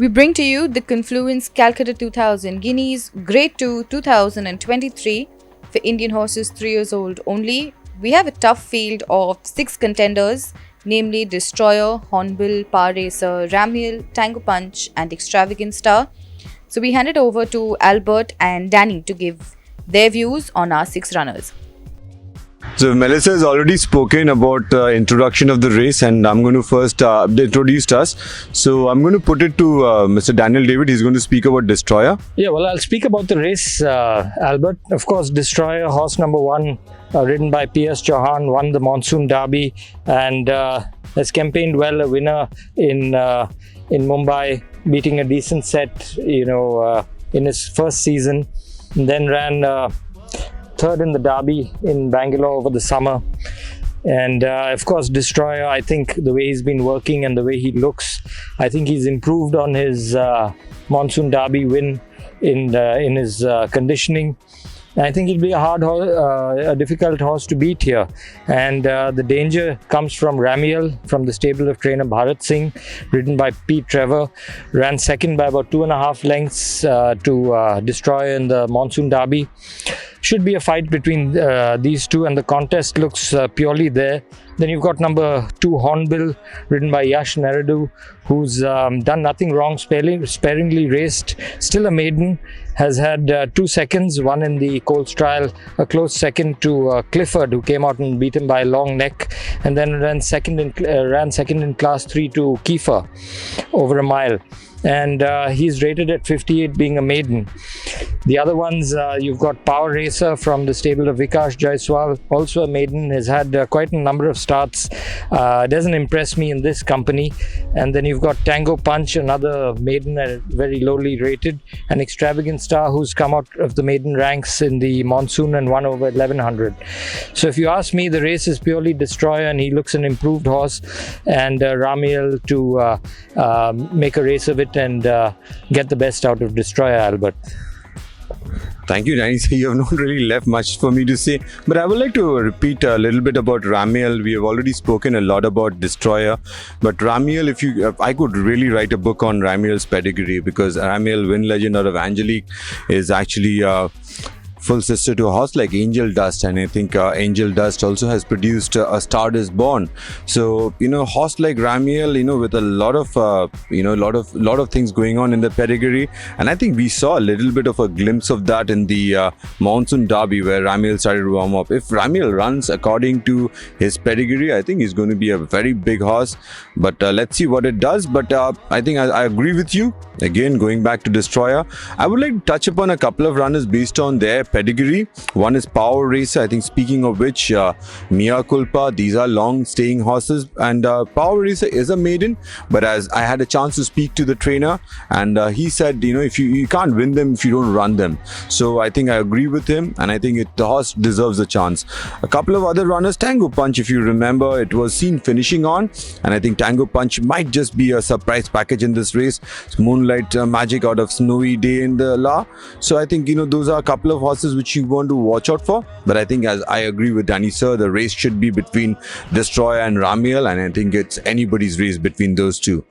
We bring to you the Confluence Calcutta 2000 Guineas Grade 2 2023 for Indian horses 3 years old only. We have a tough field of 6 contenders, namely Destroyer, Hornbill, Power Racer, Ramiel, Tango Punch, and Extravagant Star. So we hand it over to Albert and Danny to give their views on our 6 runners. So Melissa has already spoken about the introduction of the race, and I'm going to first introduce us. So I'm going to put it to Mr. Daniel David. He's going to speak about Destroyer. Yeah, well, I'll speak about the race, Albert. Of course, Destroyer, horse number 1, ridden by P.S. Chauhan, won the Monsoon Derby and has campaigned well, a winner in Mumbai, beating a decent set, in his first season. And then ran third in the Derby in Bangalore over the summer. And of course, Destroyer, I think the way he's been working and the way he looks, I think he's improved on his Monsoon Derby win in his conditioning. And I think he'll be a difficult horse to beat here. And the danger comes from Ramiel, from the stable of trainer Bharat Singh, ridden by Pete Trevor. Ran second by about 2.5 lengths to Destroyer in the Monsoon Derby. Should be a fight between these two, and the contest looks purely there. Then you've got number 2, Hornbill, ridden by Yash Naradu, who's done nothing wrong, sparingly raced, still a maiden, has had 2 seconds, one in the Colts trial, a close second to Clifford, who came out and beat him by a long neck, and then ran second in class 3 to Kiefer over a mile. And he's rated at 58, being a maiden. The other ones, you've got Power Racer from the stable of Vikash Jaiswal, also a maiden, has had quite a number of starts, doesn't impress me in this company. And then you've got Tango Punch, another maiden, very lowly rated, and Extravagant Star, who's come out of the maiden ranks in the monsoon and won over 1100. So if you ask me, the race is purely Destroyer, and he looks an improved horse, and Ramiel to make a race of it and get the best out of Destroyer, Albert. Thank you, Danny. So you have not really left much for me to say, but I would like to repeat a little bit about Ramiel. We have already spoken a lot about Destroyer, but Ramiel, I could really write a book on Ramiel's pedigree, because Ramiel, win legend out of Angelique, is actually full sister to a horse like Angel Dust, and I think Angel Dust also has produced a Star Is Born. So horse like Ramiel, with a lot of things going on in the pedigree, and I think we saw a little bit of a glimpse of that in the Monsoon Derby, where Ramiel started to warm up. If Ramiel runs according to his pedigree, I think he's going to be a very big horse, but let's see what it does. But I think I agree with you. Again, going back to Destroyer, I would like to touch upon a couple of runners based on their pedigree. One is Power Racer. I think, speaking of which, Mia Culpa, these are long staying horses, and Power Racer is a maiden, but as I had a chance to speak to the trainer, and he said, if you can't win them if you don't run them. So I think I agree with him, and I think the horse deserves a chance. A couple of other runners, Tango Punch, if you remember, it was seen finishing on, and I think Tango Punch might just be a surprise package in this race. It's moonlight magic out of snowy day in the La. So I think those are a couple of horses which you want to watch out for. But I think, as I agree with Danny sir, the race should be between Destroyer and Ramiel, and I think it's anybody's race between those two.